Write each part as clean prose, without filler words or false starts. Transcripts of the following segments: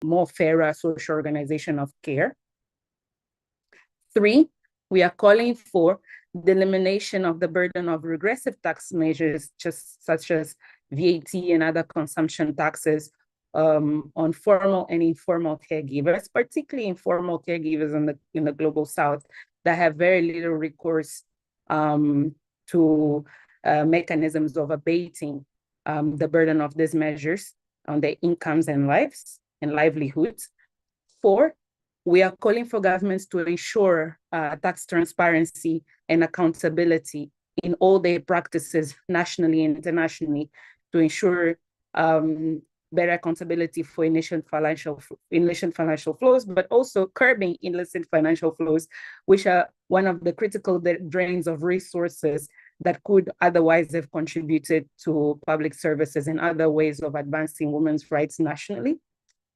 more fairer social organization of care. 3, we are calling for the elimination of the burden of regressive tax measures, just such as VAT and other consumption taxes on formal and informal caregivers, particularly informal caregivers in the global south that have very little recourse to mechanisms of abating the burden of these measures on their incomes and lives and livelihoods. 4, we are calling for governments to ensure tax transparency and accountability in all their practices nationally and internationally to ensure better accountability for illicit financial flows, but also curbing illicit financial flows, which are one of the critical drains of resources that could otherwise have contributed to public services and other ways of advancing women's rights nationally.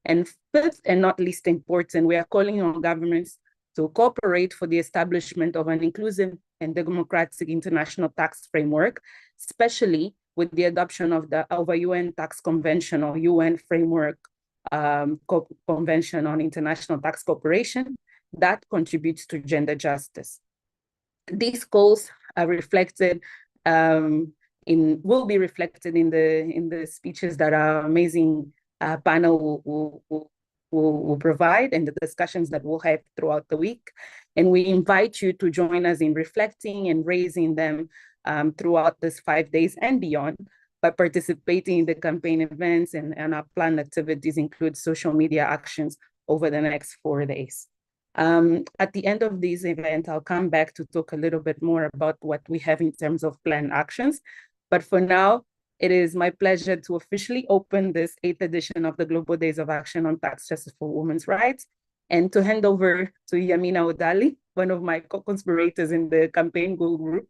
And 5th, and not least important, we are calling on governments to cooperate for the establishment of an inclusive and democratic international tax framework, especially with the adoption of the UN Tax Convention or UN Framework Convention on International Tax Cooperation that contributes to gender justice. These goals are reflected will be reflected in the speeches that our amazing panel will provide and the discussions that we'll have throughout the week. And we invite you to join us in reflecting and raising them throughout this 5 days and beyond by participating in the campaign events, and our planned activities include social media actions over the next 4 days. At the end of this event, I'll come back to talk a little bit more about what we have in terms of planned actions. But for now, it is my pleasure to officially open this 8th edition of the Global Days of Action on Tax Justice for Women's Rights, and to hand over to Yamina Odali, one of my co-conspirators in the campaign goal group,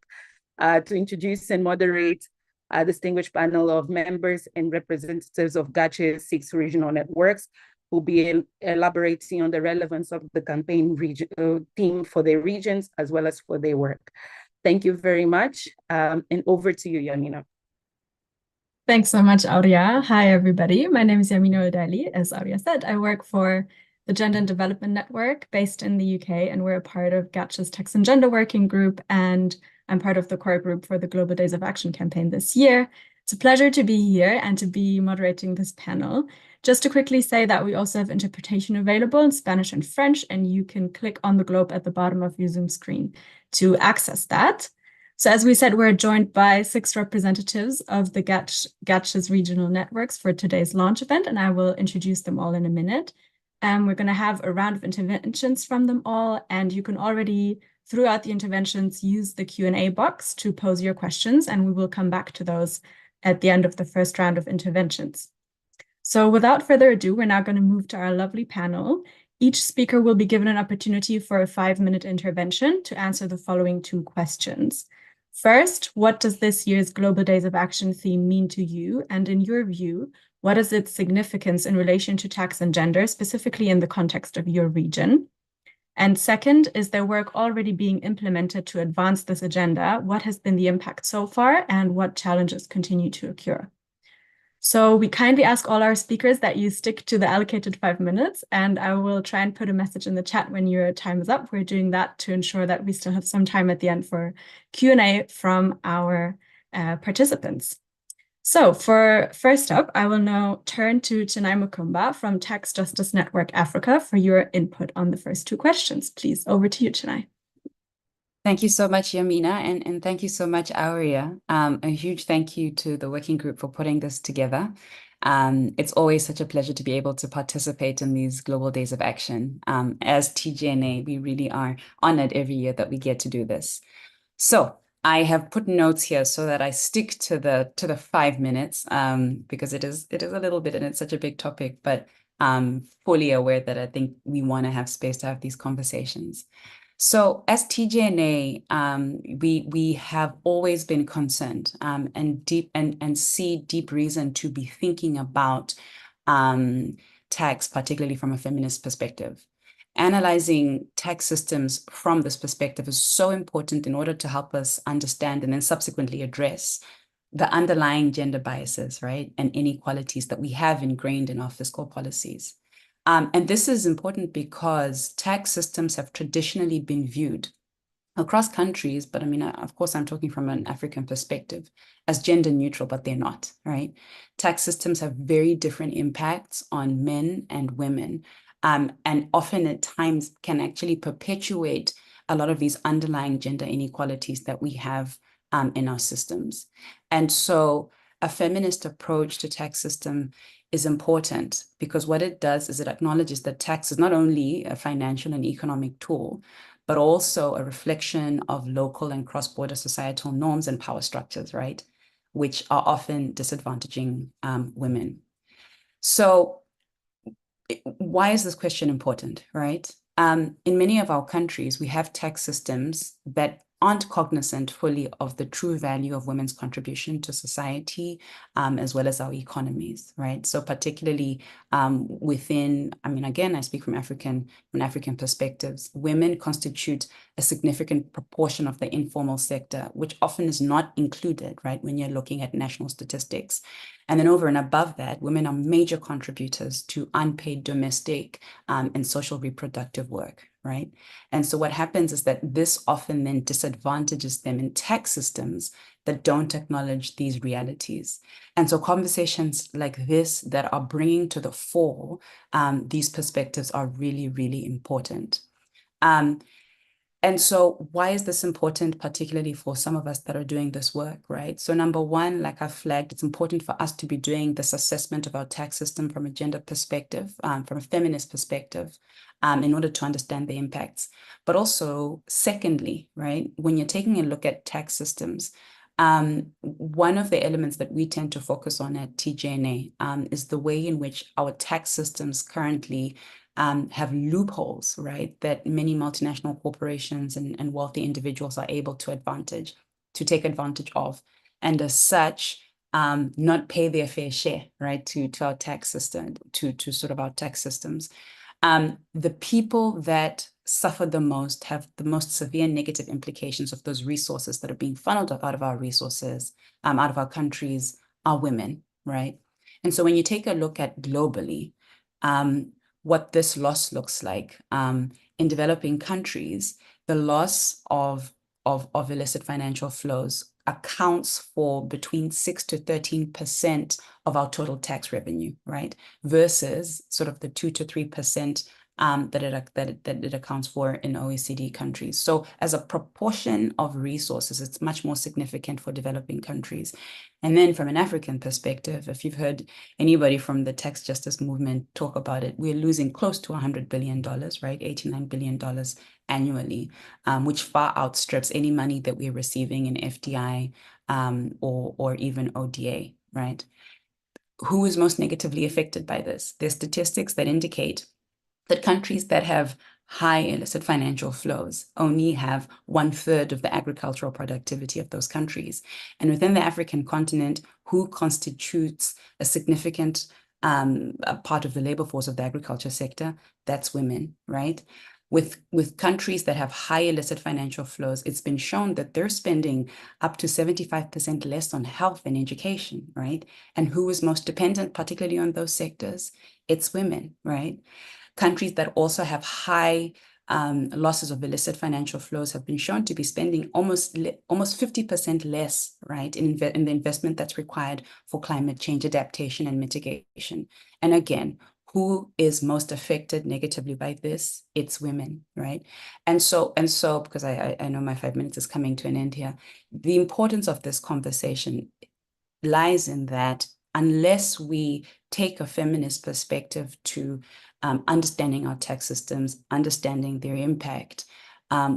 to introduce and moderate a distinguished panel of members and representatives of GACH's 6 regional networks, who will be elaborating on the relevance of the campaign team for their regions as well as for their work. Thank you very much, and over to you, Yamina. Thanks so much, Aurea. Hi, everybody. My name is Yamina Odali. As Aurea said, I work for the Gender and Development Network based in the UK, and we're a part of GACH's Tax and Gender Working Group, and I'm part of the core group for the Global Days of Action campaign this year. It's a pleasure to be here and to be moderating this panel. Just to quickly say that we also have interpretation available in Spanish and French, and you can click on the globe at the bottom of your Zoom screen to access that. So as we said, we're joined by 6 representatives of the GACH's regional networks for today's launch event, and I will introduce them all in a minute. We're going to have a round of interventions from them all, and you can already, throughout the interventions, use the Q&A box to pose your questions, and we will come back to those at the end of the first round of interventions. So without further ado, we're now going to move to our lovely panel. Each speaker will be given an opportunity for a 5-minute intervention to answer the following 2 questions. First, what does this year's Global Days of Action theme mean to you? And in your view, what is its significance in relation to tax and gender, specifically in the context of your region? And second, is there work already being implemented to advance this agenda? What has been the impact so far, and what challenges continue to occur? So we kindly ask all our speakers that you stick to the allocated 5 minutes, and I will try and put a message in the chat when your time is up. We're doing that to ensure that we still have some time at the end for Q&A from our participants. So for first up, I will now turn to Chinai Mukumba from Tax Justice Network Africa for your input on the first 2 questions. Please, over to you, Chinai. Thank you so much, Yamina, and thank you so much, Aurea. A huge thank you to the working group for putting this together. It's always such a pleasure to be able to participate in these Global Days of Action. As TGNA, we really are honored every year that we get to do this. So I have put notes here so that I stick to the 5 minutes, because it is a little bit, and it's such a big topic, but fully aware that I think we want to have space to have these conversations. So as TGNA, we have always been concerned and see deep reason to be thinking about tax, particularly from a feminist perspective. Analyzing tax systems from this perspective is so important in order to help us understand and then subsequently address the underlying gender biases, right, and inequalities that we have ingrained in our fiscal policies. And this is important because tax systems have traditionally been viewed across countries, but I mean, of course, I'm talking from an African perspective, as gender neutral, but they're not, right? Tax systems have very different impacts on men and women, and often at times can actually perpetuate a lot of these underlying gender inequalities that we have in our systems. And so a feminist approach to tax system is important because what it does is it acknowledges that tax is not only a financial and economic tool, but also a reflection of local and cross-border societal norms and power structures, right? Which are often disadvantaging women. So why is this question important, right? In many of our countries, we have tax systems that aren't cognizant fully of the true value of women's contribution to society, as well as our economies, right? So particularly within, I mean, again, I speak from African perspectives, women constitute a significant proportion of the informal sector, which often is not included, right, when you're looking at national statistics. And then over and above that, women are major contributors to unpaid domestic and social reproductive work, right? And so what happens is that this often then disadvantages them in tax systems that don't acknowledge these realities. And so conversations like this that are bringing to the fore these perspectives are really, really important. And so why is this important, particularly for some of us that are doing this work, right? So number one, like I flagged, it's important for us to be doing this assessment of our tax system from a gender perspective, from a feminist perspective, in order to understand the impacts. But also, secondly, right, when you're taking a look at tax systems, one of the elements that we tend to focus on at TGNA is the way in which our tax systems currently have loopholes, right, that many multinational corporations and wealthy individuals are able to take advantage of, and as such, not pay their fair share, right, to our tax system, to sort of our tax systems. The people that suffer the most, have the most severe negative implications of those resources that are being funneled out of our resources, out of our countries, are women, right? And so when you take a look at globally, what this loss looks like in developing countries, the loss of illicit financial flows accounts for between 6 to 13% of our total tax revenue, right? Versus sort of the 2 to 3% that it accounts for in OECD countries. So as a proportion of resources, it's much more significant for developing countries. And then from an African perspective, if you've heard anybody from the tax justice movement talk about it, we're losing close to $100 billion, right? $89 billion annually, which far outstrips any money that we're receiving in FDI or even ODA, right? Who is most negatively affected by this? There's statistics that indicate that countries that have high illicit financial flows only have 1/3 of the agricultural productivity of those countries. And within the African continent, who constitutes a significant part of the labor force of the agriculture sector? That's women, right? With countries that have high illicit financial flows, it's been shown that they're spending up to 75% less on health and education, right? And who is most dependent, particularly on those sectors? It's women, right? Countries that also have high losses of illicit financial flows have been shown to be spending almost 50% less, right, in the investment that's required for climate change adaptation and mitigation. And again, who is most affected negatively by this? It's women, right? And so, because I know my 5 minutes is coming to an end here, the importance of this conversation lies in that unless we take a feminist perspective to understanding our tax systems, understanding their impact,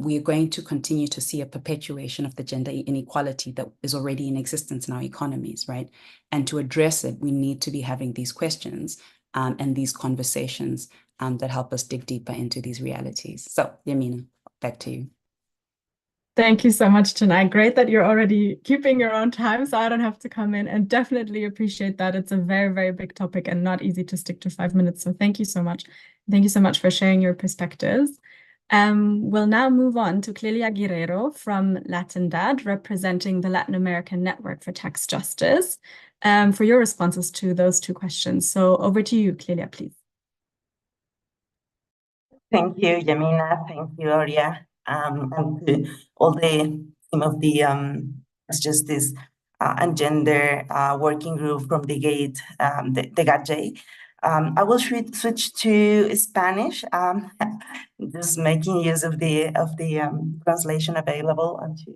we are going to continue to see a perpetuation of the gender inequality that is already in existence in our economies, right? And to address it, we need to be having these questions and these conversations that help us dig deeper into these realities. So, Yamina, back to you. Thank you so much, Tanai. Great that you're already keeping your own time, so I don't have to come in, and definitely appreciate that. It's a very, very big topic and not easy to stick to 5 minutes. So thank you so much. Thank you so much for sharing your perspectives. We'll now move on to Clelia Guerrero from LatinDad, representing the Latin American Network for Tax Justice, for your responses to those two questions. So over to you, Clelia, please. Thank you, Yamina. Thank you, Aurea, and to all the team of the Justice and Gender Working Group from the GATE, the GATJ. I will switch to Spanish, just making use of the translation available and to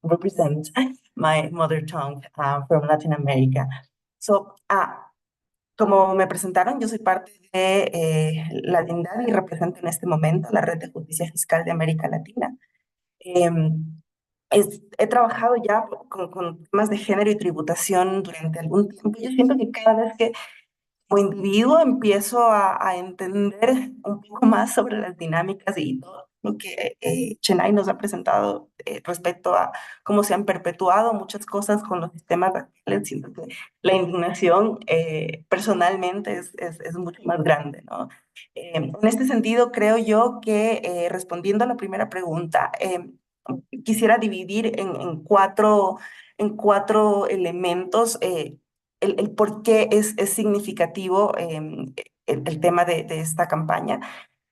represent my mother tongue from Latin America. So, como me presentaron, yo soy parte de la DINDAD y represento en este momento la Red de Justicia Fiscal de América Latina. He trabajado ya con temas de género y tributación durante algún tiempo. Yo siento que cada vez que como individuo empiezo a entender un poco más sobre las dinámicas y todo lo que Chennai nos ha presentado respecto a cómo se han perpetuado muchas cosas con los sistemas actuales. Siento que la indignación personalmente es mucho más grande, ¿no? En este sentido, creo yo que respondiendo a la primera pregunta, quisiera dividir en cuatro elementos el por qué es significativo el tema de esta campaña,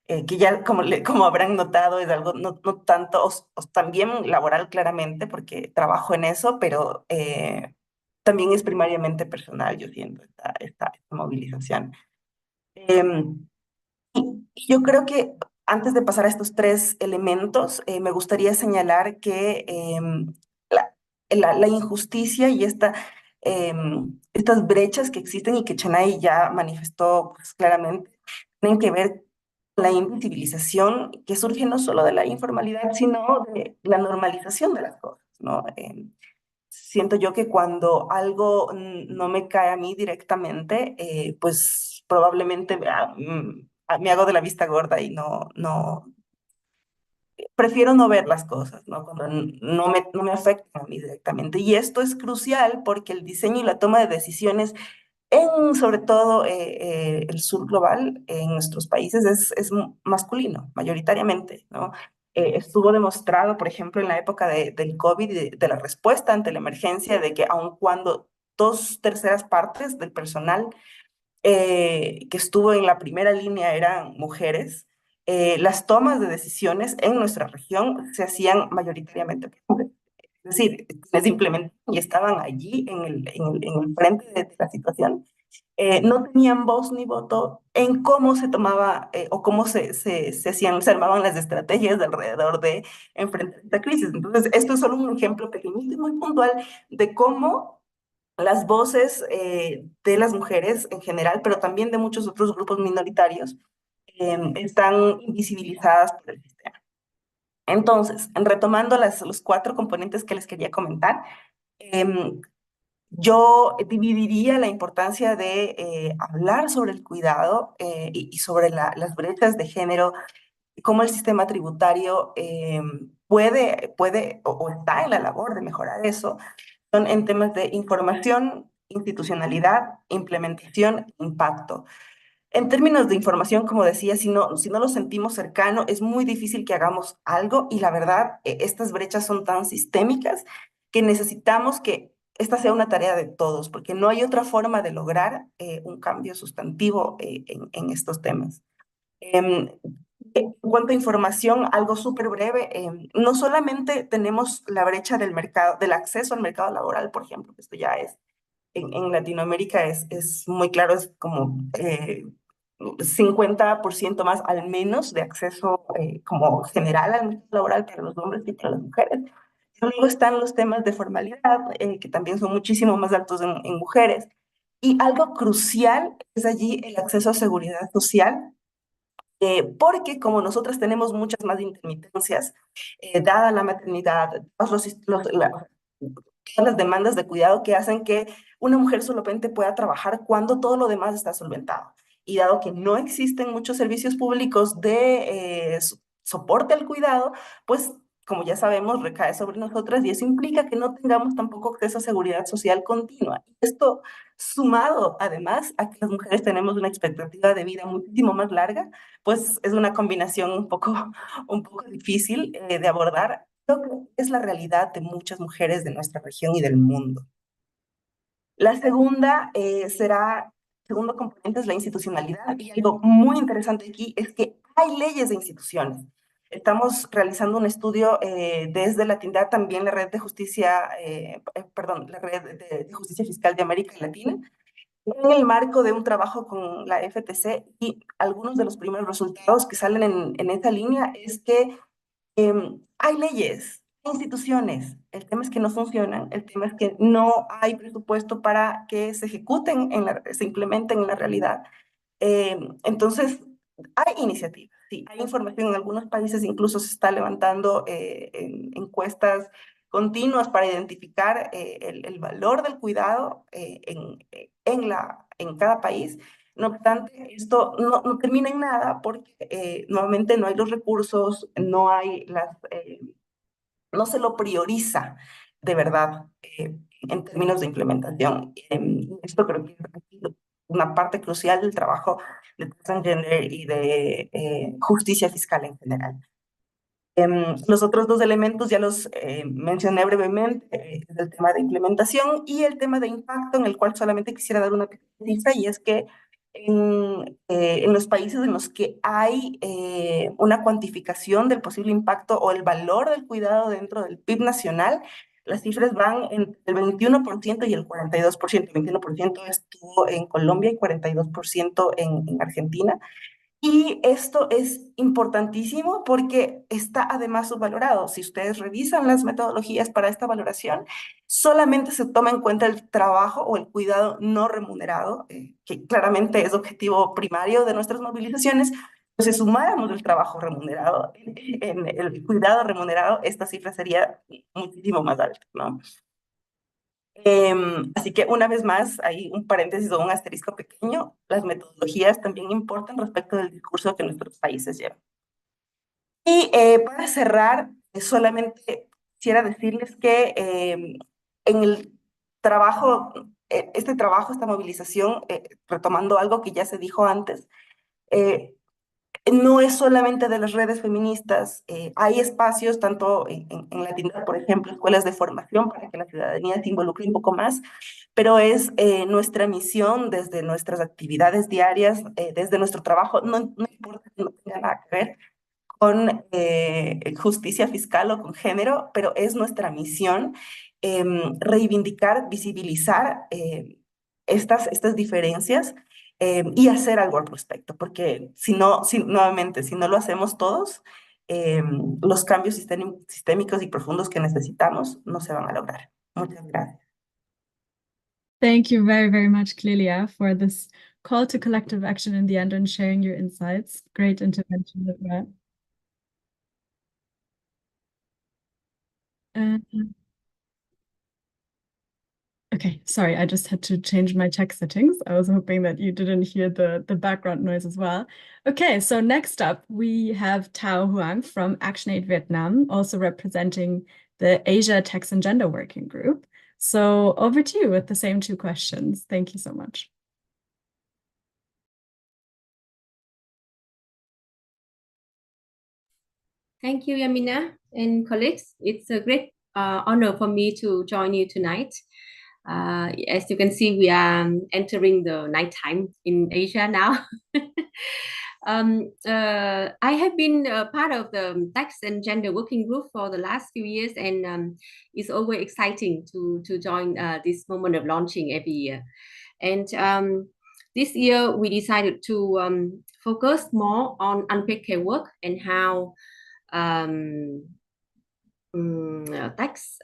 que ya como habrán notado es algo no tanto, también laboral claramente, porque trabajo en eso, pero también es primariamente personal, yo siento, esta movilización. Y yo creo que antes de pasar a estos tres elementos, me gustaría señalar que la, la injusticia y estas brechas que existen y que Chennai ya manifestó pues, claramente, tienen que ver con la invisibilización que surge no solo de la informalidad, sino de la normalización de las cosas, ¿no? Siento yo que cuando algo no me cae a mí directamente, pues probablemente me hago de la vista gorda y prefiero no ver las cosas, ¿no? Cuando no me afectan a mí directamente. Y esto es crucial porque el diseño y la toma de decisiones sobre todo el sur global, en nuestros países, es masculino, mayoritariamente, ¿no? Estuvo demostrado, por ejemplo, en la época del COVID, de la respuesta ante la emergencia, de que aun cuando 2/3 del personal que estuvo en la primera línea eran mujeres, las tomas de decisiones en nuestra región se hacían mayoritariamente por hombres. Es decir, quienes implementaban y estaban allí en el frente de la situación, no tenían voz ni voto en cómo se tomaba o cómo se armaban las estrategias de alrededor de enfrentar esta crisis. Entonces, esto es solo un ejemplo pequeñito y muy puntual de cómo las voces de las mujeres en general, pero también de muchos otros grupos minoritarios, están invisibilizadas por el sistema. Entonces, retomando los cuatro componentes que les quería comentar, yo dividiría la importancia de hablar sobre el cuidado y sobre las brechas de género, cómo el sistema tributario puede o está en la labor de mejorar eso, son en temas de información, institucionalidad, implementación, impacto. En términos de información, como decía, si no lo sentimos cercano, es muy difícil que hagamos algo y la verdad, estas brechas son tan sistémicas que necesitamos que esta sea una tarea de todos, porque no hay otra forma de lograr un cambio sustantivo en estos temas. En cuanto a información, algo súper breve, no solamente tenemos la brecha del mercado, del acceso al mercado laboral, por ejemplo, que esto ya es, en Latinoamérica es muy claro, es como 50% más al menos de acceso como general al mercado laboral para los hombres y para las mujeres. Luego están los temas de formalidad, que también son muchísimo más altos en mujeres. Y algo crucial es allí el acceso a seguridad social, porque como nosotras tenemos muchas más intermitencias, dada la maternidad, todas las demandas de cuidado que hacen que una mujer solamente pueda trabajar cuando todo lo demás está solventado. Y dado que no existen muchos servicios públicos de soporte al cuidado, pues como ya sabemos, recae sobre nosotras y eso implica que no tengamos tampoco acceso a seguridad social continua. Esto sumado además a que las mujeres tenemos una expectativa de vida muchísimo más larga, pues es una combinación un poco difícil de abordar. Creo que es la realidad de muchas mujeres de nuestra región y del mundo. La segunda segundo componente es la institucionalidad y algo muy interesante aquí es que hay leyes de instituciones. Estamos realizando un estudio desde la TINDAD, también la Red de Justicia, la Red de Justicia Fiscal de América Latina, en el marco de un trabajo con la FTC, y algunos de los primeros resultados que salen en esa línea es que hay leyes, hay instituciones, el tema es que no funcionan, el tema es que no hay presupuesto para que se ejecuten, se implementen en la realidad. Entonces, hay iniciativas, sí, hay información. En algunos países incluso se está levantando encuestas continuas para identificar el valor del cuidado en cada país. No obstante, esto no termina en nada porque nuevamente no hay los recursos, no se lo prioriza de verdad en términos de implementación. Esto creo que es una parte crucial del trabajo de Transgender y de justicia fiscal en general. Los otros dos elementos ya los mencioné brevemente, es el tema de implementación y el tema de impacto, en el cual solamente quisiera dar una pequeña cifra, y es que en los países en los que hay una cuantificación del posible impacto o el valor del cuidado dentro del PIB nacional, las cifras van entre el 21% y el 42%. El 21% estuvo en Colombia y 42% en Argentina. Y esto es importantísimo porque está además subvalorado. Si ustedes revisan las metodologías para esta valoración, solamente se toma en cuenta el trabajo o el cuidado no remunerado, que claramente es objetivo primario de nuestras movilizaciones. Pues si sumáramos el trabajo remunerado en el cuidado remunerado, esta cifra sería muchísimo más alta, ¿no? Así que una vez más, hay un paréntesis o un asterisco pequeño, las metodologías también importan respecto del discurso que nuestros países llevan. Y para cerrar, solamente quisiera decirles que en el trabajo, esta movilización, retomando algo que ya se dijo antes, no es solamente de las redes feministas. Hay espacios, tanto en Latinoamérica, por ejemplo, escuelas de formación para que la ciudadanía se involucre un poco más, pero es nuestra misión desde nuestras actividades diarias, desde nuestro trabajo, no importa que no tenga nada que ver con justicia fiscal o con género, pero es nuestra misión reivindicar, visibilizar estas diferencias y hacer algo al respecto, porque nuevamente, si no lo hacemos todos, los cambios sistémicos y profundos que necesitamos no se van a lograr. Muchas gracias. Thank you very, very much, Clelia, for this call to collective action in the end and sharing your insights. Great intervention with that. Okay, sorry, I just had to change my tech settings. I was hoping that you didn't hear the background noise as well. Okay, so next up we have Thao Huang from ActionAid Vietnam, also representing the Asia Tax and Gender Working Group. So over to you with the same two questions. Thank you so much. Thank you, Yamina and colleagues. It's a great honor for me to join you tonight. As you can see, we are entering the nighttime in Asia now. I have been part of the Tax and Gender Working Group for the last few years, and it's always exciting to join this moment of launching every year. And this year, we decided to focus more on unpaid care work and how tax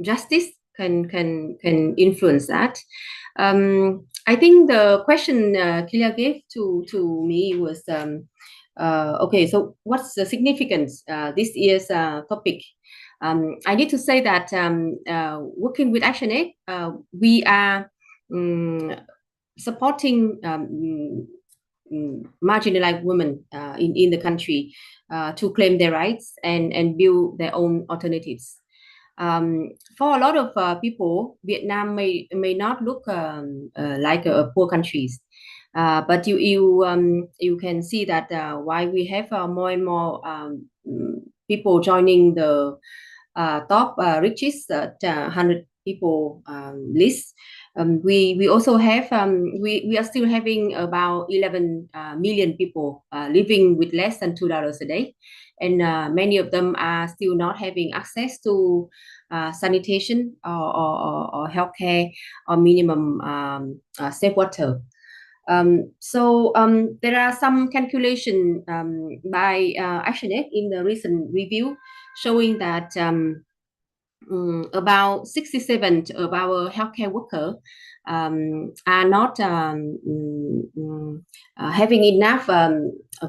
justice can influence that. I think the question Kilia gave to me was okay. So what's the significance this year's topic? I need to say that working with ActionAid, we are supporting marginalized women in the country to claim their rights and build their own alternatives. For a lot of people, Vietnam may not look like a poor countries, but you can see that while we have more and more people joining the top richest 100 people list, We also have we are still having about 11 million people living with less than $2 a day, and many of them are still not having access to sanitation or healthcare or minimum safe water. So there are some calculation by ActionAid in the recent review showing that about 67% of our healthcare workers are not having enough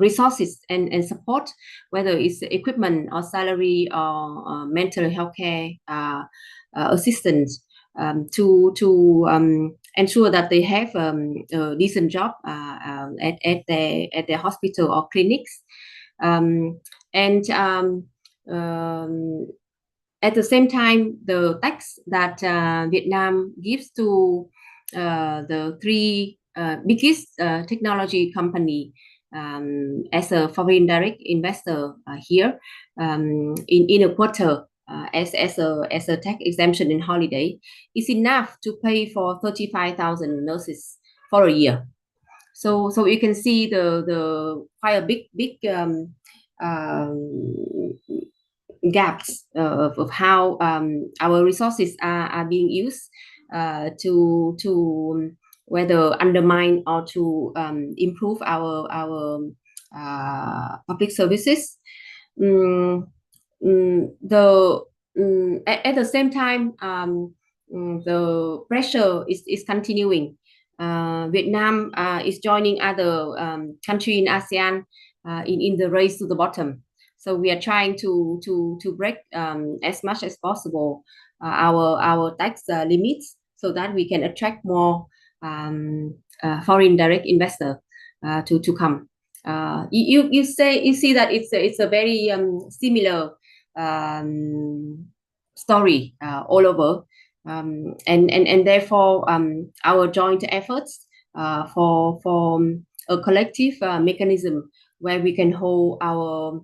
resources and support, whether it's equipment or salary or mental health care assistance to ensure that they have a decent job at their hospital or clinics. At the same time, the tax that Vietnam gives to the three biggest technology company as a foreign direct investor here in a quarter as a tax exemption in holiday is enough to pay for 35,000 nurses for a year. So you can see the quite a big gaps of how our resources are being used to whether undermine or to improve our public services. At the same time, the pressure is continuing. Vietnam is joining other countries in ASEAN in the race to the bottom. So we are trying to break as much as possible our tax limits so that we can attract more foreign direct investor to come. You see that it's a very similar story all over, and therefore our joint efforts for a collective mechanism where we can hold our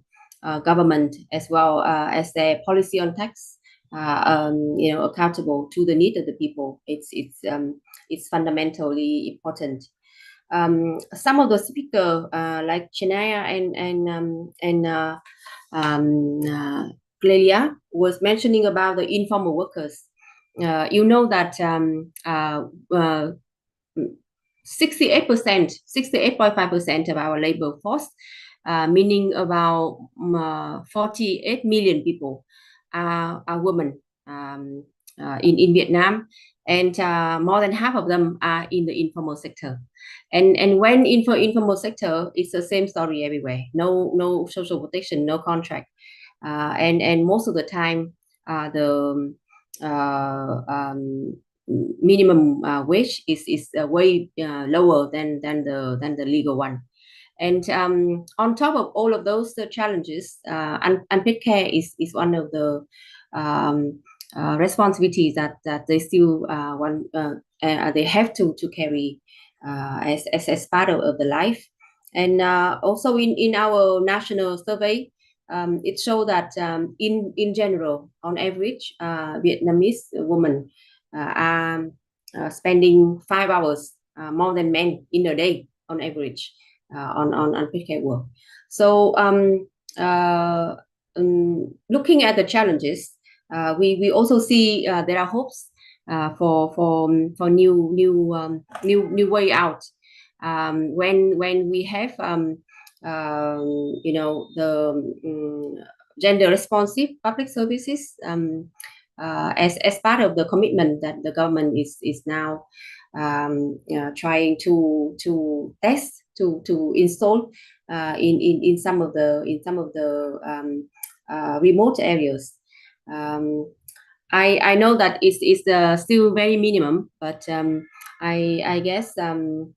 government as well as their policy on tax, accountable to the need of the people. It's fundamentally important. Some of the speakers like Chinaya and Clelia was mentioning about the informal workers. You know that 68.5% of our labor force, meaning about 48 million people are women in Vietnam, and more than half of them are in the informal sector. And when informal sector, it's the same story everywhere. No social protection, no contract, and most of the time the minimum wage is way lower than the legal one. And on top of all of those challenges, unpaid care is one of the responsibilities that they still they have to carry as part of the life. And also in our national survey, it showed that in general, on average, Vietnamese women are spending 5 hours more than men in a day on average on unpaid care work. So looking at the challenges, we also see there are hopes for new way out when we have the gender responsive public services as part of the commitment that the government is now trying to test to install in some of the remote areas. I know that it's still very minimum, but I guess in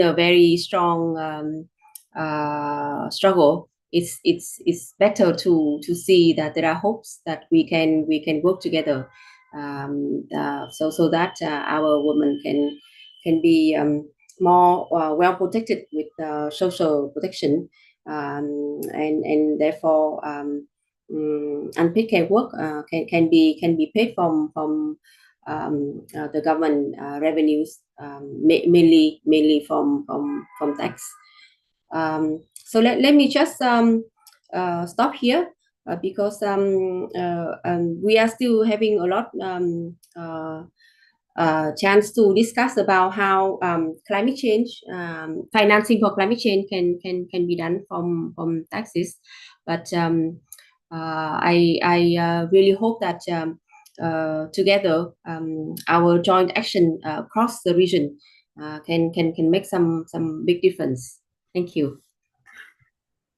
a very strong struggle, it's better to see that there are hopes that we can work together, so that our women can be more well protected with social protection, and therefore unpaid care work can be paid from the government revenues, mainly from tax. So let me just stop here because we are still having a lot chance to discuss about how climate change, financing for climate change can be done from taxes. But I really hope that together our joint action across the region can make some big difference. Thank you.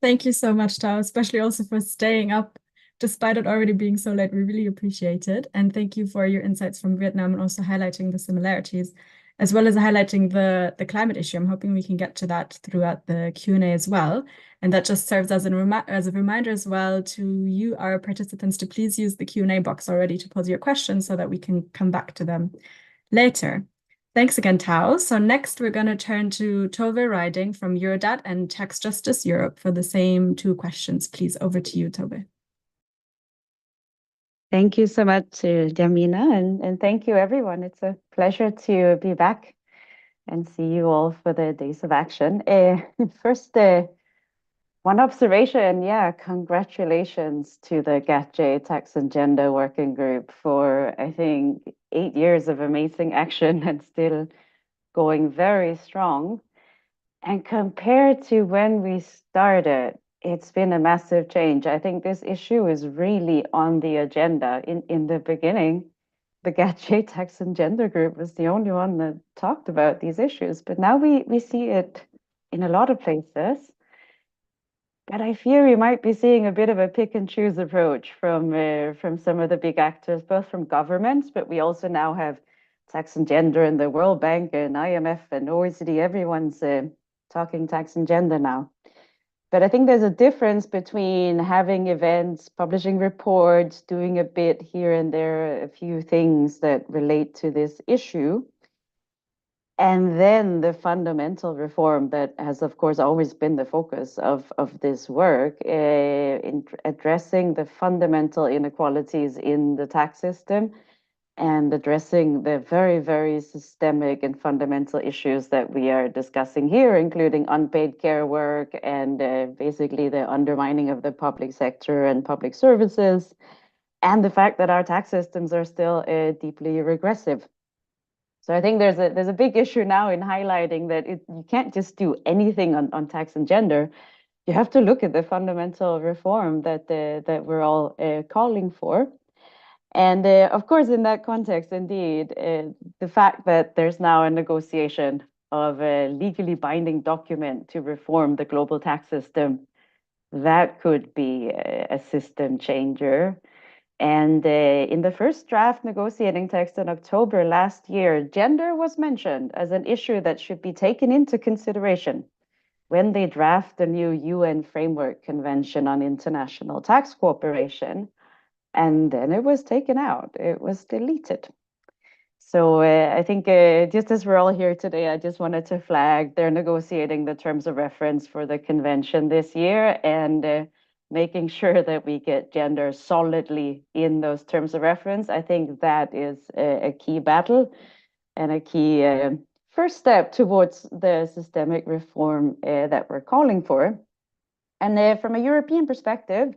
Thank you so much, Tao, especially also for staying up despite it already being so late. We really appreciate it. And thank you for your insights from Vietnam and also highlighting the similarities, as well as highlighting the climate issue. I'm hoping we can get to that throughout the Q&A as well. And that just serves as a reminder as well to you, our participants, to please use the Q&A box already to pose your questions so that we can come back to them later. Thanks again, Tao. So next we're going to turn to Tove Riding from Eurodat and Tax Justice Europe for the same 2 questions. Please, over to you, Tove. Thank you so much, Yamina, and thank you, everyone. It's a pleasure to be back and see you all for the Days of Action. First, one observation, congratulations to the GATJ Tax and Gender Working Group for, I think, 8 years of amazing action and still going very strong. And compared to when we started, it's been a massive change. I think this issue is really on the agenda. In the beginning, the GATJ Tax and Gender Group was the only one that talked about these issues, but now we see it in a lot of places. But I fear we might be seeing a bit of a pick and choose approach from some of the big actors, both from governments, but we also now have tax and gender and the World Bank and IMF and OECD. Everyone's talking tax and gender now. But I think there's a difference between having events, publishing reports, doing a bit here and there, a few things that relate to this issue, and then the fundamental reform that has, of course, always been the focus of this work, in addressing the fundamental inequalities in the tax system and addressing the very, very systemic and fundamental issues that we are discussing here, including unpaid care work and basically the undermining of the public sector and public services, and the fact that our tax systems are still deeply regressive. So I think there's a big issue now in highlighting that you can't just do anything on tax and gender. You have to look at the fundamental reform that we're all calling for. And of course, in that context, indeed, the fact that there's now a negotiation of a legally binding document to reform the global tax system, that could be a system changer. And in the first draft negotiating text in October last year, gender was mentioned as an issue that should be taken into consideration when they draft the new UN Framework Convention on International Tax Cooperation. And then it was taken out, it was deleted. So I think just as we're all here today, I just wanted to flag they're negotiating the terms of reference for the convention this year and making sure that we get gender solidly in those terms of reference. I think that is a key battle and a key first step towards the systemic reform that we're calling for. And from a European perspective,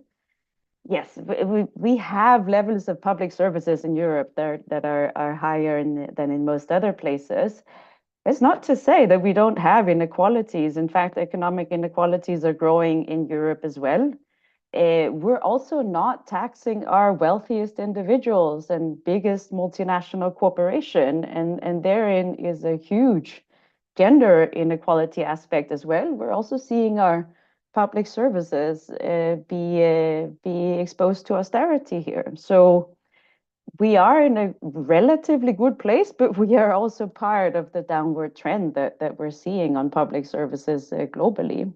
yes, we have levels of public services in Europe that are higher than in most other places. It's not to say that we don't have inequalities. In fact, economic inequalities are growing in Europe as well. We're also not taxing our wealthiest individuals and biggest multinational corporation, and therein is a huge gender inequality aspect as well. We're also seeing our public services be exposed to austerity here. So we are in a relatively good place, but we are also part of the downward trend that we're seeing on public services globally.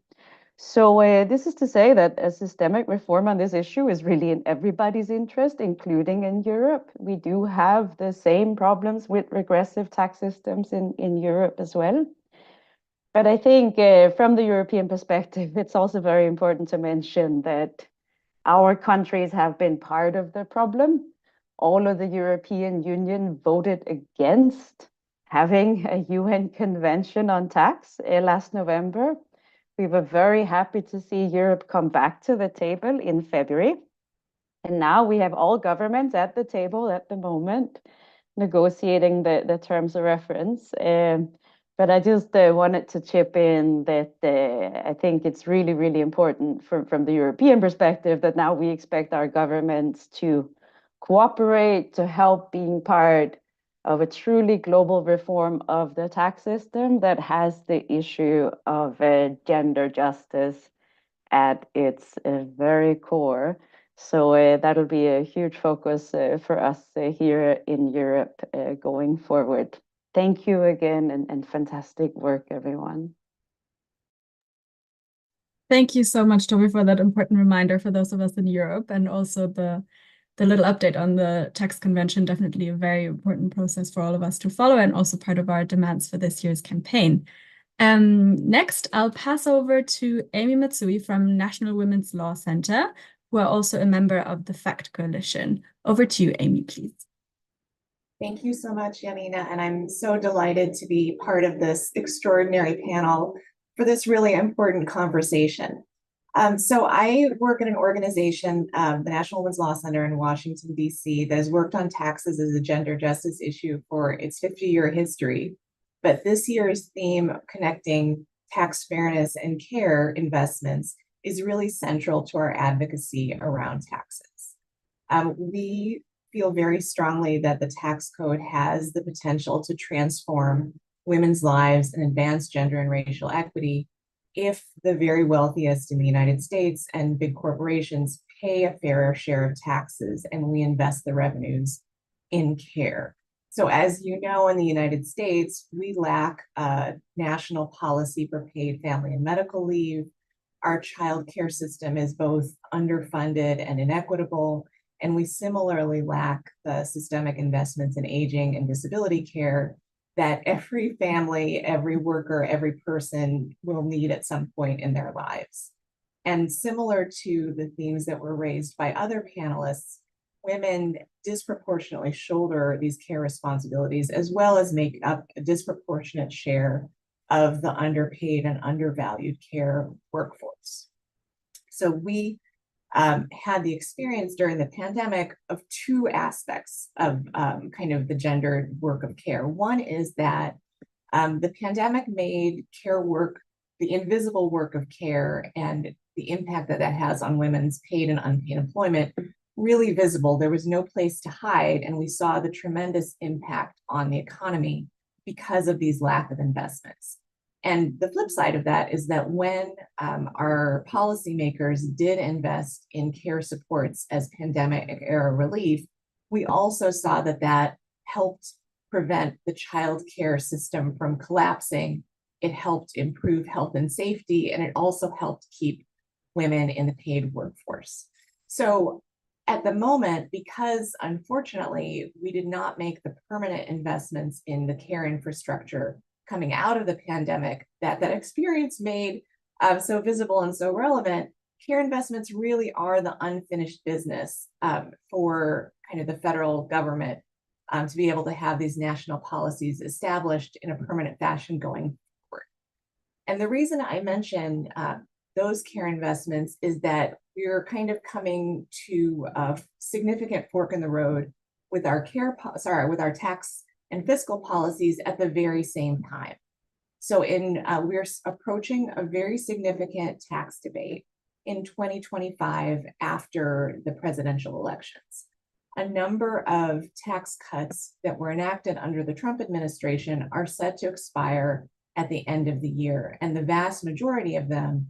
So this is to say that a systemic reform on this issue is really in everybody's interest, including in Europe. We do have the same problems with regressive tax systems in Europe as well. But I think from the European perspective, it's also very important to mention that our countries have been part of the problem all of the European Union voted against having a UN convention on tax last November. We were very happy to see Europe come back to the table in February. And now we have all governments at the table at the moment negotiating the terms of reference. But I just wanted to chip in that I think it's really, really important from the European perspective that now we expect our governments to cooperate, to help being part of a truly global reform of the tax system that has the issue of gender justice at its very core. So that'll be a huge focus for us here in Europe going forward. Thank you again, and fantastic work, everyone. Thank you so much, Toby, for that important reminder for those of us in Europe, and also the little update on the tax convention. Definitely a very important process for all of us to follow, and also part of our demands for this year's campaign. Next, I'll pass over to Amy Matsui from National Women's Law Center, who are also a member of the FACT Coalition. Over to you, Amy, please. Thank you so much, Yamina, and I'm so delighted to be part of this extraordinary panel for this really important conversation. So I work at an organization, the National Women's Law Center in Washington, D.C., that has worked on taxes as a gender justice issue for its 50-year history. But this year's theme, connecting tax fairness and care investments, is really central to our advocacy around taxes. We feel very strongly that the tax code has the potential to transform women's lives and advance gender and racial equity if the very wealthiest in the United States and big corporations pay a fairer share of taxes and we invest the revenues in care. So as you know, in the United States, we lack a national policy for paid family and medical leave. Our child care system is both underfunded and inequitable, and we similarly lack the systemic investments in aging and disability care that every family, every worker, every person will need at some point in their lives. And similar to the themes that were raised by other panelists, women disproportionately shoulder these care responsibilities, as well as make up a disproportionate share of the underpaid and undervalued care workforce. So we had the experience during the pandemic of two aspects of kind of the gendered work of care. One is that the pandemic made care work, the invisible work of care, and the impact that that has on women's paid and unpaid employment really visible. There was no place to hide, and we saw the tremendous impact on the economy because of these lack of investments. And the flip side of that is that when our policymakers did invest in care supports as pandemic era relief, we also saw that that helped prevent the child care system from collapsing. It helped improve health and safety, and it also helped keep women in the paid workforce. So at the moment, because unfortunately, we did not make the permanent investments in the care infrastructure coming out of the pandemic that experience made so visible and so relevant, care investments really are the unfinished business for kind of the federal government to be able to have these national policies established in a permanent fashion going forward. And the reason I mention those care investments is that we're kind of coming to a significant fork in the road with our with our tax and fiscal policies at the very same time. So we're approaching a very significant tax debate in 2025 after the presidential elections. A number of tax cuts that were enacted under the Trump administration are set to expire at the end of the year, and the vast majority of them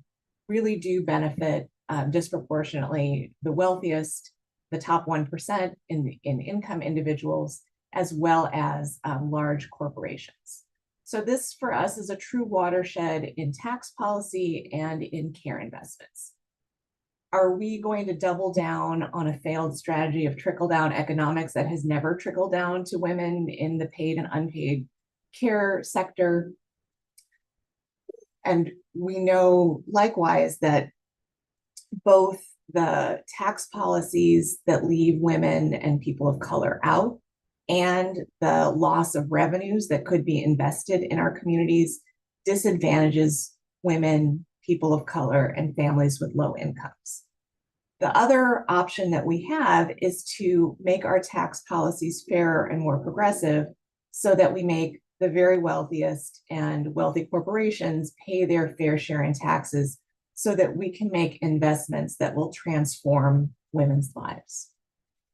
really do benefit disproportionately the wealthiest, the top 1% in income individuals, as well as large corporations. So this for us is a true watershed in tax policy and in care investments. Are we going to double down on a failed strategy of trickle-down economics that has never trickled down to women in the paid and unpaid care sector? And we know likewise that both the tax policies that leave women and people of color out, and the loss of revenues that could be invested in our communities disadvantages women, people of color, and families with low incomes. The other option that we have is to make our tax policies fairer and more progressive so that we make the very wealthiest and wealthy corporations pay their fair share in taxes so that we can make investments that will transform women's lives.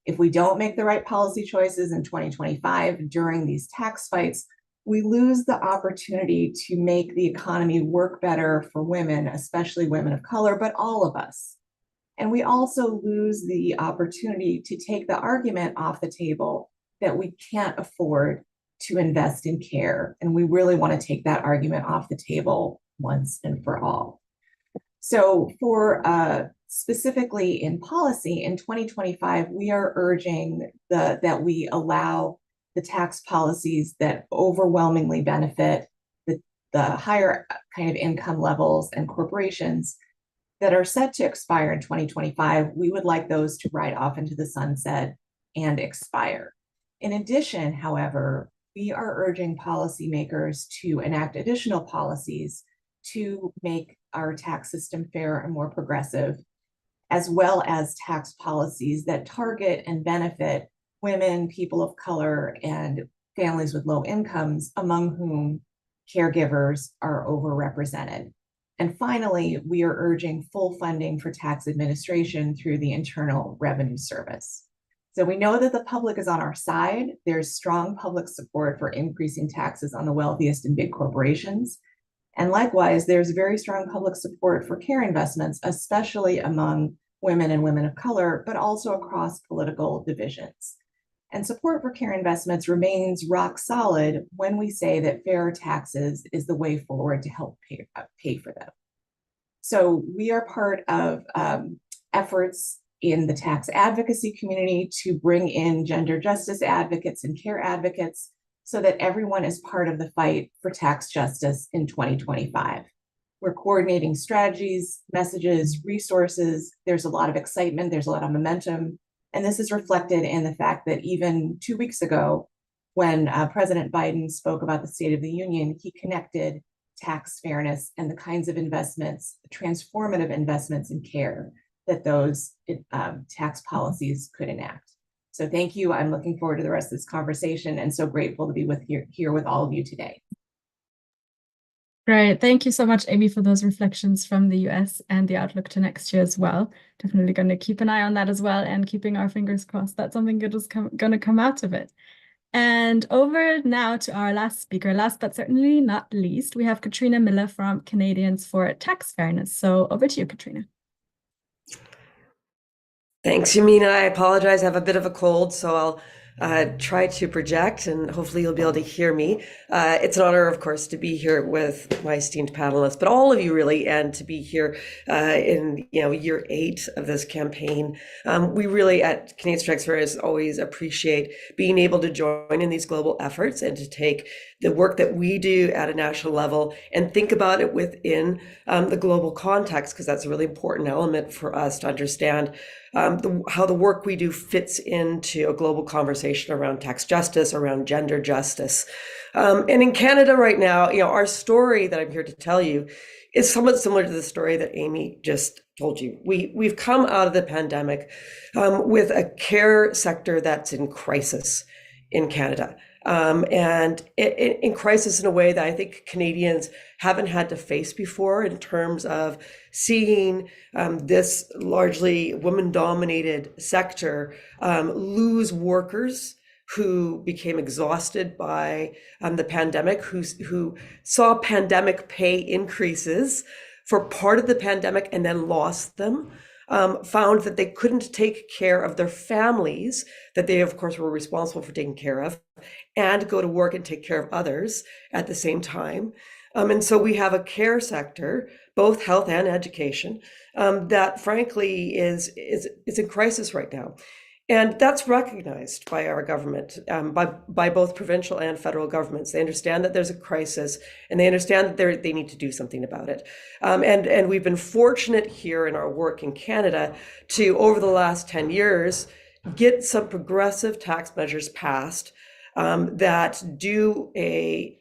If we don't make the right policy choices in 2025 during these tax fights, we lose the opportunity to make the economy work better for women, especially women of color, but all of us. And we also lose the opportunity to take the argument off the table that we can't afford to invest in care. And we really want to take that argument off the table once and for all. So for specifically in policy in 2025, we are urging that we allow the tax policies that overwhelmingly benefit the higher kind of income levels and corporations that are set to expire in 2025. We would like those to ride off into the sunset and expire. In addition, however, we are urging policymakers to enact additional policies to make our tax system fair and more progressive, as well as tax policies that target and benefit women, people of color, and families with low incomes, among whom caregivers are overrepresented. And finally, we are urging full funding for tax administration through the Internal Revenue Service. So we know that the public is on our side. There's strong public support for increasing taxes on the wealthiest and big corporations. And likewise, there's very strong public support for care investments, especially among women and women of color, but also across political divisions. And support for care investments remains rock solid when we say that fairer taxes is the way forward to help pay for them. So we are part of efforts in the tax advocacy community to bring in gender justice advocates and care advocates so that everyone is part of the fight for tax justice in 2025. We're coordinating strategies, messages, resources. There's a lot of excitement, there's a lot of momentum. And this is reflected in the fact that even 2 weeks ago, when President Biden spoke about the State of the Union, he connected tax fairness and the kinds of investments, transformative investments in care that those tax policies could enact. So thank you. I'm looking forward to the rest of this conversation and so grateful to be here with all of you today. Great. Thank you so much, Amy, for those reflections from the US and the outlook to next year as well. Definitely going to keep an eye on that as well and keeping our fingers crossed that something good is going to come out of it. And over now to our last speaker, last but certainly not least, we have Katrina Miller from Canadians for Tax Fairness. So over to you, Katrina. Thanks, Yamina. I apologize. I have a bit of a cold, so I'll try to project and hopefully you'll be able to hear me. It's an honor, of course, to be here with my esteemed panelists, but all of you really, and to be here in year 8 of this campaign. We really at Canadians for Tax Fairness always appreciate being able to join in these global efforts and to take the work that we do at a national level and think about it within the global context, because that's a really important element for us to understand how the work we do fits into a global conversation around tax justice, around gender justice. And in Canada right now, our story that I'm here to tell you is somewhat similar to the story that Amy just told you. We've come out of the pandemic with a care sector that's in crisis in Canada. And in crisis in a way that I think Canadians haven't had to face before, in terms of seeing this largely women-dominated sector lose workers who became exhausted by the pandemic, who saw pandemic pay increases for part of the pandemic and then lost them. Found that they couldn't take care of their families that they, of course, were responsible for taking care of, and go to work and take care of others at the same time. And so we have a care sector, both health and education, that frankly is in crisis right now. And that's recognized by our government, by both provincial and federal governments. They understand that there's a crisis, and they understand that they need to do something about it. And we've been fortunate here in our work in Canada to, over the last 10 years, get some progressive tax measures passed that do a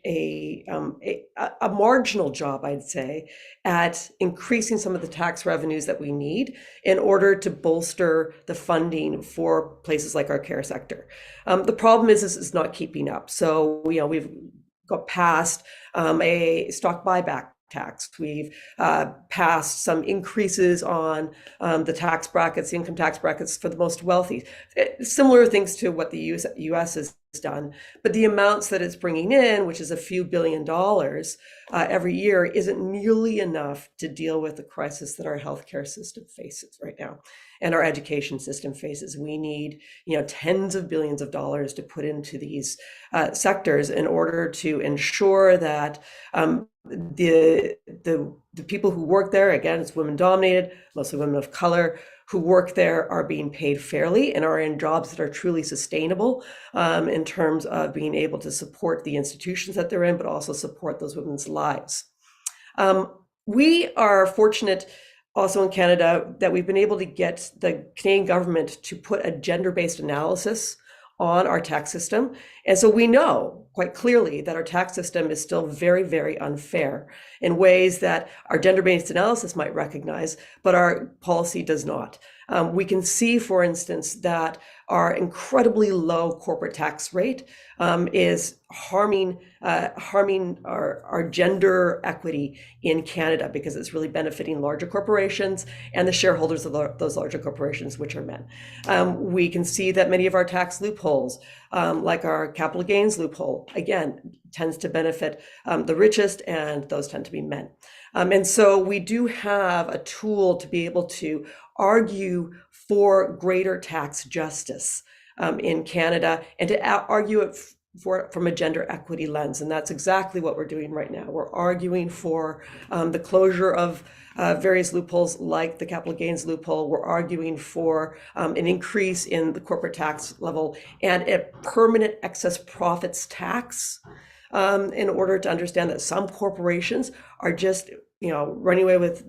marginal job, I'd say, at increasing some of the tax revenues that we need in order to bolster the funding for places like our care sector. The problem is it's not keeping up. So, we've got past a stock buyback tax. We've passed some increases on the tax brackets, the income tax brackets for the most wealthy. Similar things to what the US has done, but the amounts that it's bringing in, which is a few $billion every year, isn't nearly enough to deal with the crisis that our healthcare system faces right now and our education system faces. We need, tens of billions of dollars to put into these sectors in order to ensure that the people who work there, again, it's women dominated, mostly women of color, who work there are being paid fairly and are in jobs that are truly sustainable in terms of being able to support the institutions that they're in, but also support those women's lives. We are fortunate also in Canada that we've been able to get the Canadian government to put a gender-based analysis on our tax system. And so we know quite clearly that our tax system is still very, very unfair in ways that our gender-based analysis might recognize, but our policy does not. We can see, for instance, that our incredibly low corporate tax rate is harming our gender equity in Canada, because it's really benefiting larger corporations and the shareholders of those larger corporations, which are men. We can see that many of our tax loopholes, like our capital gains loophole, again, tends to benefit the richest, and those tend to be men. And so we do have a tool to be able to argue for greater tax justice in Canada, and to argue it from a gender equity lens. And that's exactly what we're doing right now. We're arguing for the closure of various loopholes like the capital gains loophole. We're arguing for an increase in the corporate tax level and a permanent excess profits tax, in order to understand that some corporations are just, running away with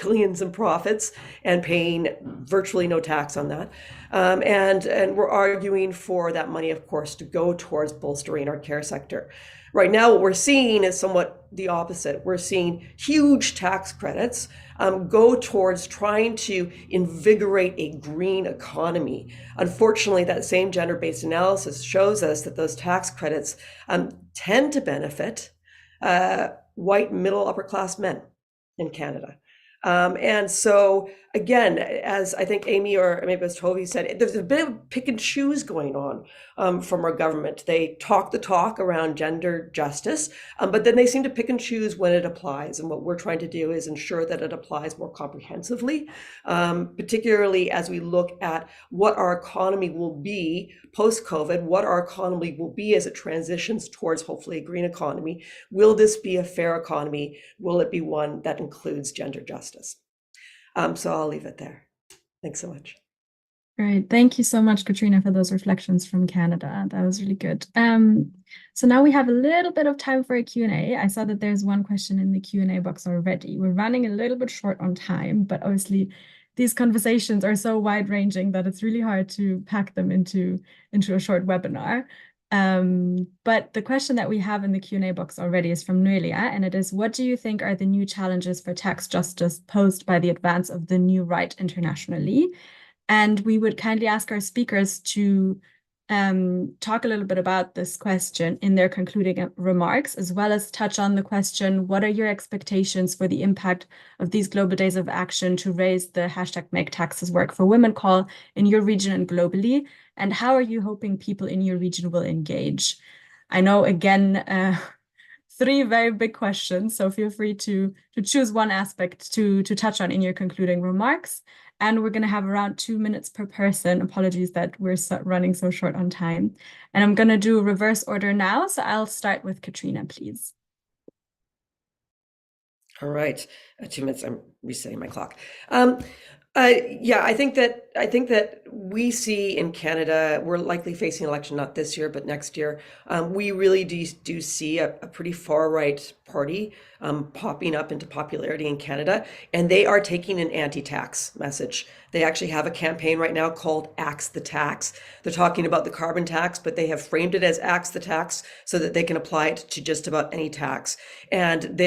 billions in profits and paying virtually no tax on that. And we're arguing for that money, of course, to go towards bolstering our care sector. Right now, what we're seeing is somewhat the opposite. We're seeing huge tax credits go towards trying to invigorate a green economy. Unfortunately, that same gender-based analysis shows us that those tax credits tend to benefit white middle upper class men in Canada. And so, again, as I think Amy or maybe it was Toby said, there's a bit of pick and choose going on from our government. They talk the talk around gender justice, but then they seem to pick and choose when it applies. And what we're trying to do is ensure that it applies more comprehensively, particularly as we look at what our economy will be post-COVID, what our economy will be as it transitions towards hopefully a green economy. Will this be a fair economy? Will it be one that includes gender justice? So I'll leave it there. Thanks so much. Great. Thank you so much, Katrina, for those reflections from Canada. That was really good. So now we have a little bit of time for a Q&A. I saw that there's one question in the Q&A box already. We're running a little bit short on time, but obviously these conversations are so wide-ranging that it's really hard to pack them into a short webinar. But the question that we have in the Q&A box already is from Noelia, and it is, what do you think are the new challenges for tax justice posed by the advance of the new right internationally? And we would kindly ask our speakers to talk a little bit about this question in their concluding remarks, as well as touch on the question, what are your expectations for the impact of these global days of action to raise the #MakeTaxesWorkForWomen call in your region and globally? And how are you hoping people in your region will engage? I know, again, 3 very big questions, so feel free to choose one aspect to touch on in your concluding remarks. And we're going to have around 2 minutes per person. Apologies that we're running so short on time. And I'm going to do reverse order now. So I'll start with Katrina, please. All right. 2 minutes. I'm resetting my clock. Yeah, I think that I think that we see in Canada, we're likely facing an election not this year, but next year. We really do see a pretty far right party popping up into popularity in Canada, and they are taking an anti-tax message. They actually have a campaign right now called Axe the Tax. They're talking about the carbon tax, but they have framed it as Axe the Tax so that they can apply it to just about any tax. And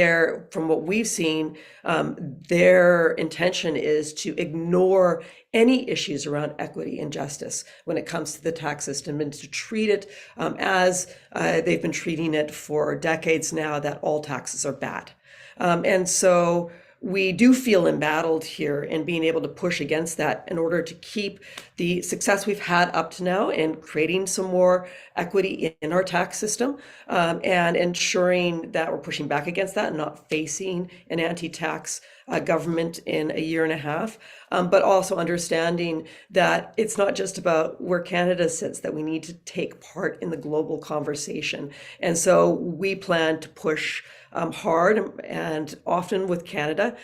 from what we've seen, their intention is to ignore any issues around equity and justice when it comes to the tax system, and to treat it as they've been treating it for decades now, that all taxes are bad. And so we do feel embattled here in being able to push against that in order to keep the success we've had up to now in creating some more equity in our tax system, and ensuring that we're pushing back against that and not facing an anti-tax government in a year and a half, but also understanding that it's not just about where Canada sits, that we need to take part in the global conversation. And so we plan to push hard and often with Canada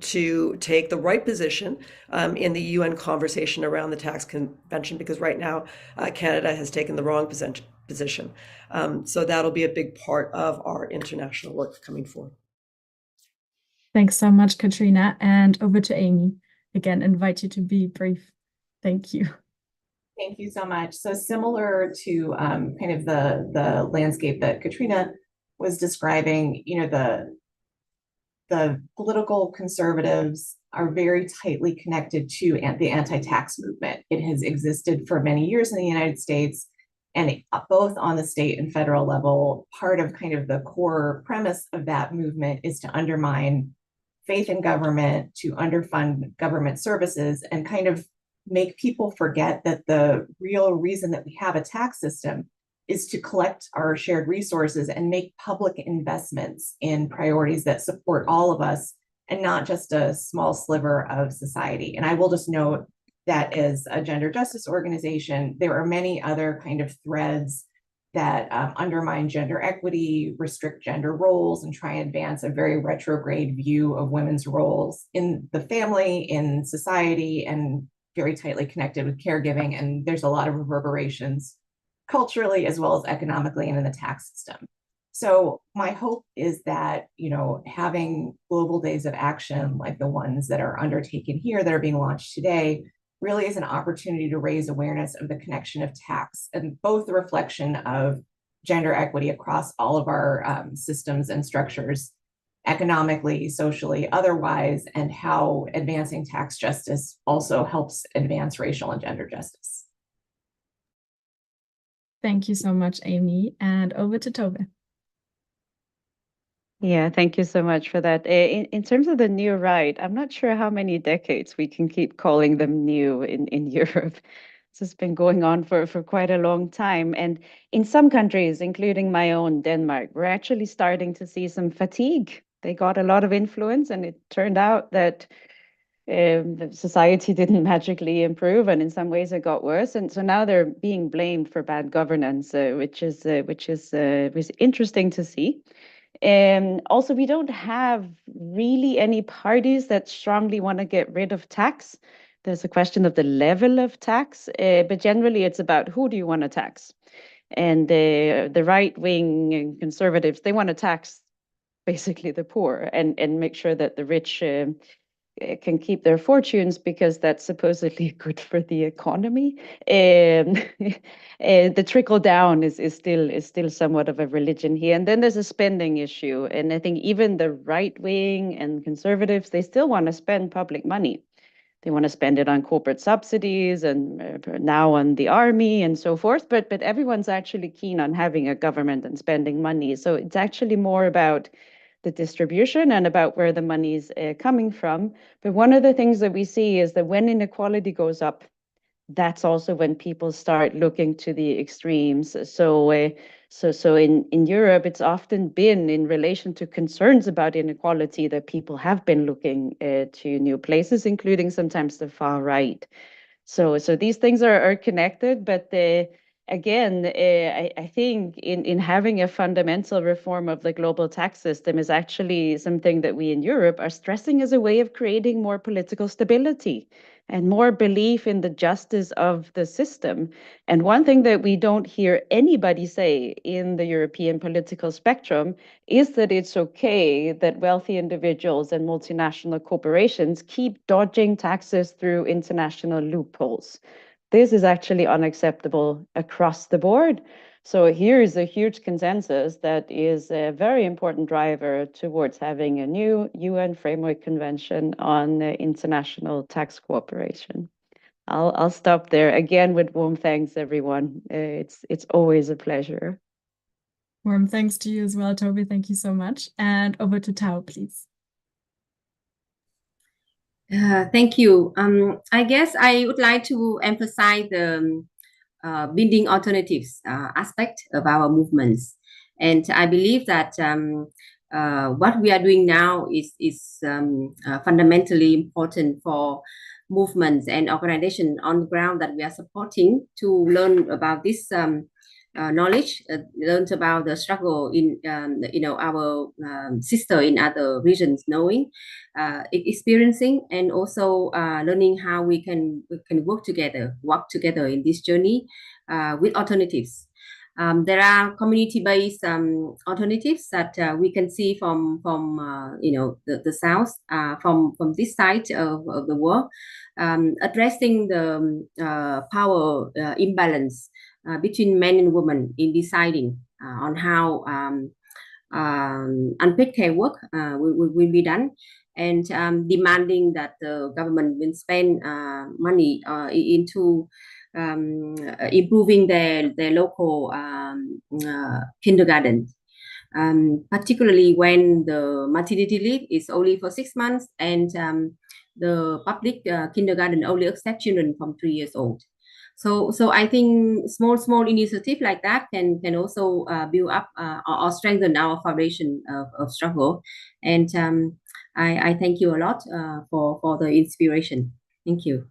to take the right position in the UN conversation around the tax convention, because right now Canada has taken the wrong position. So that'll be a big part of our international work coming forward. Thanks so much, Katrina. And over to Amy. Again, invite you to be brief. Thank you. Thank you so much. So similar to kind of the landscape that Katrina was describing, you know, the political conservatives are very tightly connected to the anti-tax movement. It has existed for many years in the United States, and both on the state and federal level, part of kind of the core premise of that movement is to undermine faith in government, to underfund government services, and kind of make people forget that the real reason that we have a tax system is to collect our shared resources and make public investments in priorities that support all of us and not just a small sliver of society. And I will just note that as a gender justice organization, there are many other kind of threads that undermine gender equity, restrict gender roles, and try and advance a very retrograde view of women's roles in the family, in society, and very tightly connected with caregiving. And there's a lot of reverberations culturally as well as economically and in the tax system. So my hope is that, you know, having global days of action like the ones that are undertaken here that are being launched today really is an opportunity to raise awareness of the connection of tax and both the reflection of gender equity across all of our systems and structures, economically, socially, otherwise, and how advancing tax justice also helps advance racial and gender justice. Thank you so much, Amy. And over to Tove. Yeah, thank you so much for that. In terms of the new right, I'm not sure how many decades we can keep calling them new in Europe. This has been going on for quite a long time. And in some countries, including my own Denmark, we're actually starting to see some fatigue. They got a lot of influence, and it turned out that the society didn't magically improve, and in some ways it got worse. And so now they're being blamed for bad governance, which is interesting to see. Also, we don't have really any parties that strongly want to get rid of tax. There's a question of the level of tax, but generally it's about who do you want to tax. And the right-wing conservatives, they want to tax basically the poor and make sure that the rich can keep their fortunes because that's supposedly good for the economy. The trickle down is still somewhat of a religion here. And then there's a spending issue. And I think even the right wing and conservatives, they still want to spend public money. They want to spend it on corporate subsidies and now on the army and so forth. But everyone's actually keen on having a government and spending money. So it's actually more about the distribution and about where the money's coming from. But one of the things that we see is that when inequality goes up, that's also when people start looking to the extremes. So in Europe, it's often been in relation to concerns about inequality that people have been looking to new places, including sometimes the far right. So these things are connected, but again, I think in having a fundamental reform of the global tax system is actually something that we in Europe are stressing as a way of creating more political stability and more belief in the justice of the system. And one thing that we don't hear anybody say in the European political spectrum is that it's okay that wealthy individuals and multinational corporations keep dodging taxes through international loopholes. This is actually unacceptable across the board. So here is a huge consensus that is a very important driver towards having a new UN Framework Convention on international tax cooperation. I'll stop there again with warm thanks, everyone. It's always a pleasure. Warm thanks to you as well, Toby. Thank you so much. And over to Tao, please. Thank you. I guess I would like to emphasize the building alternatives aspect of our movements. And I believe that what we are doing now is fundamentally important for movements and organizations on the ground that we are supporting to learn about this knowledge, learn about the struggle in our sister in other regions knowing, experiencing, and also learning how we can work together in this journey with alternatives. There are community-based alternatives that we can see from the south, from this side of the world, addressing the power imbalance between men and women in deciding on how unpaid care work will be done, and demanding that the government will spend money into improving their local kindergarten, particularly when the maternity leave is only for 6 months and the public kindergarten only accept children from 3 years old. So I think small initiative like that can also build up or strengthen our foundation of struggle. And I thank you a lot for the inspiration. Thank you.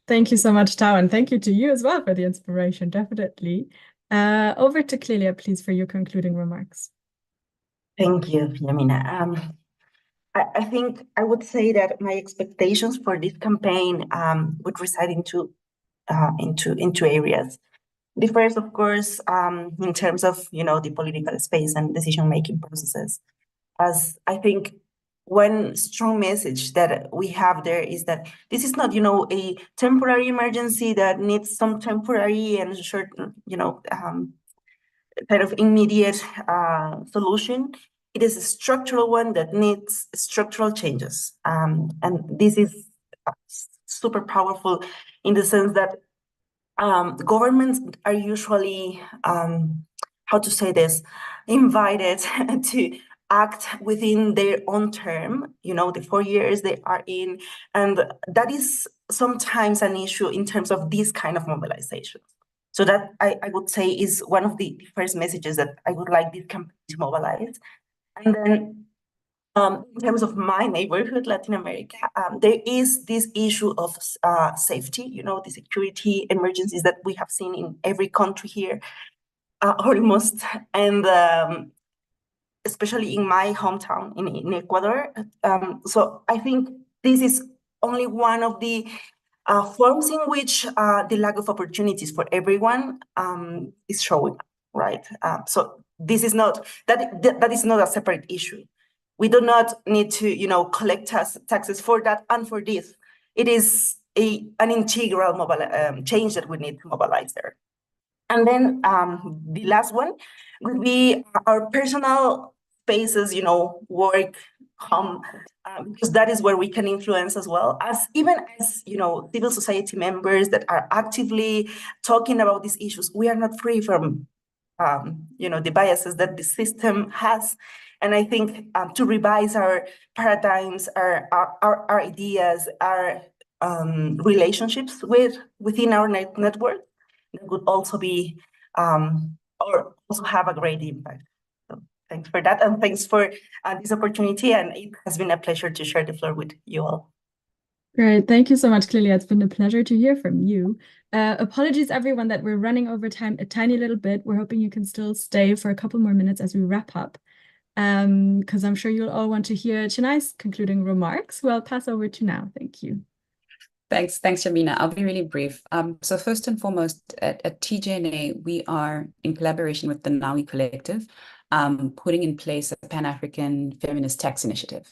Thank you so much, Tao, and thank you to you as well for the inspiration, definitely. Over to Clelia, please, for your concluding remarks. Thank you, Yamina. I think I would say that my expectations for this campaign would reside into areas. The first, of course, in terms of the political space and decision-making processes, as I think one strong message that we have there is that this is not a temporary emergency that needs some temporary and short kind of immediate solution. It is a structural one that needs structural changes. And this is super powerful in the sense that governments are usually, how to say this, invited to act within their own term, the 4 years they are in. And that is sometimes an issue in terms of this kind of mobilization. So that I would say is one of the first messages that I would like this campaign to mobilize. And then in terms of my neighborhood, Latin America, there is this issue of safety, the security emergencies that we have seen in every country here, almost. And especially in my hometown in Ecuador. So I think this is only one of the forms in which the lack of opportunities for everyone is showing, right? So this is not, that is not a separate issue. We do not need to, collect taxes for that and for this. It is an integral change that we need to mobilize there. And then the last one would be our personal spaces, work, home, because that is where we can influence as well, as even as civil society members that are actively talking about these issues. We are not free from the biases that the system has. And I think to revise our paradigms, our ideas, our relationships within our network, that would also be or also have a great impact. So thanks for that, and thanks for this opportunity. And it has been a pleasure to share the floor with you all. Great. Thank you so much, Clelia. It's been a pleasure to hear from you. Apologies, everyone, that we're running over time a tiny little bit. We're hoping you can still stay for a couple more minutes as we wrap up, because I'm sure you'll all want to hear Chinai's concluding remarks. Well, I'll pass over to now. Thank you. Thanks, Yamina. I'll be really brief. So first and foremost, at TJNA, we are in collaboration with the NAWI Collective, putting in place a Pan-African feminist tax initiative.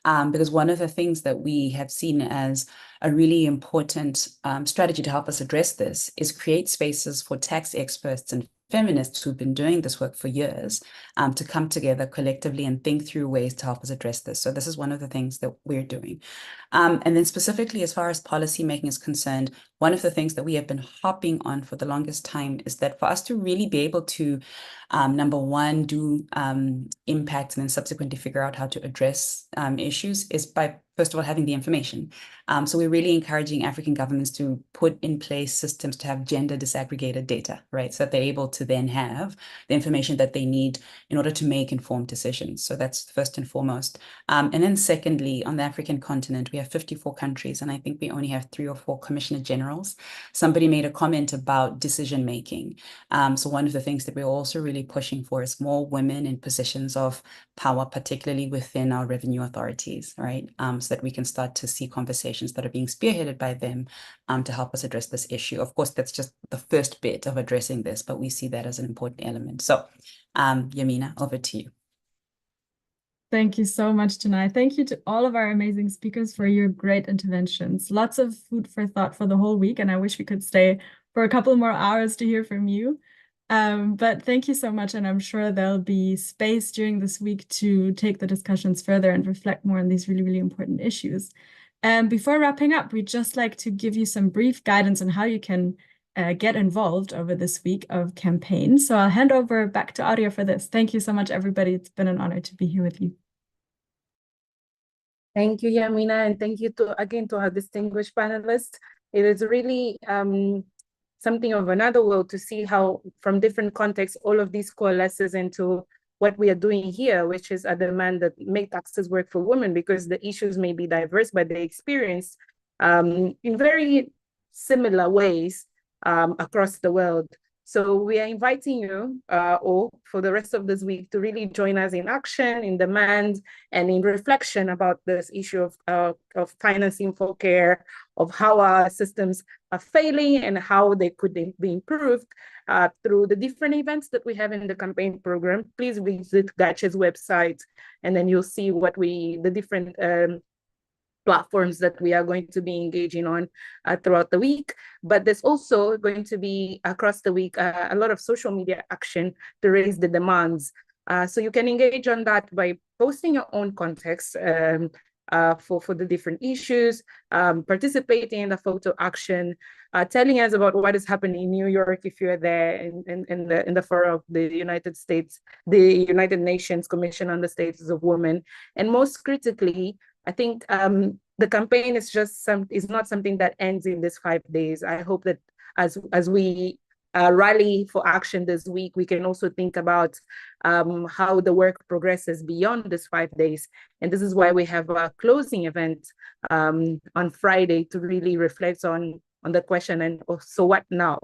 Because one of the things that we have seen as a really important strategy to help us address this is create spaces for tax experts and feminists who've been doing this work for years to come together collectively and think through ways to help us address this. So this is one of the things that we're doing. And then specifically, as far as policymaking is concerned, one of the things that we have been hopping on for the longest time is that for us to really be able to, number one, do impact and then subsequently figure out how to address issues is by, first of all, having the information. So we're really encouraging African governments to put in place systems to have gender disaggregated data, right? So that they're able to then have the information that they need in order to make informed decisions. So that's first and foremost. And then secondly, on the African continent, we have 54 countries, and I think we only have 3 or 4 commissioner generals. Somebody made a comment about decision making. So one of the things that we're also really pushing for is more women in positions of power, particularly within our revenue authorities, right? So that we can start to see conversations that are being spearheaded by them to help us address this issue. Of course, that's just the first bit of addressing this, but we see that as an important element. So, Yamina, over to you. Thank you so much, Chinai. Thank you to all of our amazing speakers for your great interventions. Lots of food for thought for the whole week, and I wish we could stay for a couple more hours to hear from you. But thank you so much, and I'm sure there'll be space during this week to take the discussions further and reflect more on these really, really important issues. Before wrapping up, we'd just like to give you some brief guidance on how you can get involved over this week of campaign. So I'll hand over back to Audia for this. Thank you so much, everybody. It's been an honor to be here with you. Thank you, Yamina, and thank you again to our distinguished panelists. It is really something of another world to see how, from different contexts, all of these coalesces into what we are doing here, which is a demand that make taxes work for women, because the issues may be diverse, but they experience in very similar ways across the world. So we are inviting you all for the rest of this week to really join us in action, in demand, and in reflection about this issue of financing for care, of how our systems are failing and how they could be improved through the different events that we have in the campaign program. Please visit GACH's website, and then you'll see what the different platforms that we are going to be engaging on throughout the week. But there's also going to be across the week a lot of social media action to raise the demands. So you can engage on that by posting your own context for the different issues, participating in the photo action, telling us about what is happening in New York if you're there in the forum of the United States, the United Nations Commission on the Status of Women. And most critically, I think the campaign is not something that ends in these 5 days. I hope that as we rally for action this week, we can also think about how the work progresses beyond these 5 days. And this is why we have a closing event on Friday to really reflect on the question, and so what now?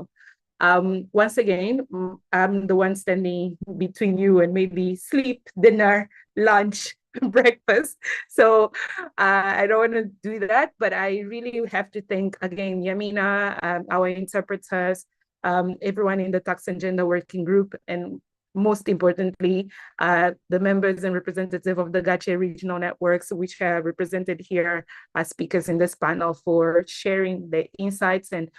Once again, I'm the one standing between you and maybe sleep, dinner, lunch, breakfast. So I don't want to do that, but I really have to thank again Yamina, our interpreters, everyone in the Tax and Gender Working Group, and most importantly, the members and representatives of the GACHE regional networks, which are represented here as speakers in this panel, for sharing the insights and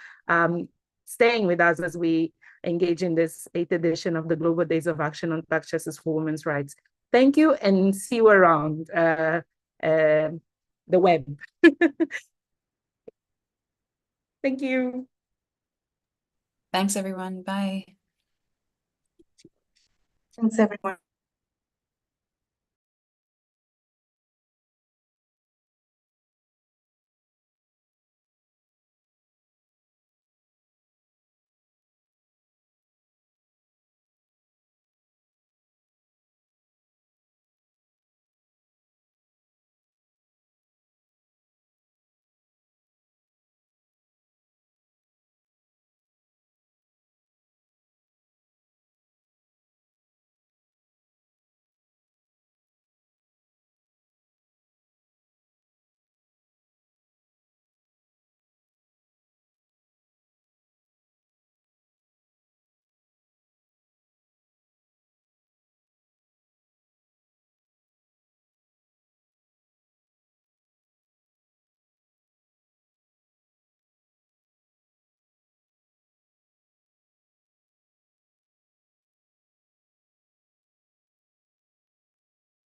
staying with us as we engage in this 8th edition of the Global Days of Action on Tax Justice for Women's Rights. Thank you, and see you around the web. Thank you. Thanks, everyone. Bye. Thanks, everyone.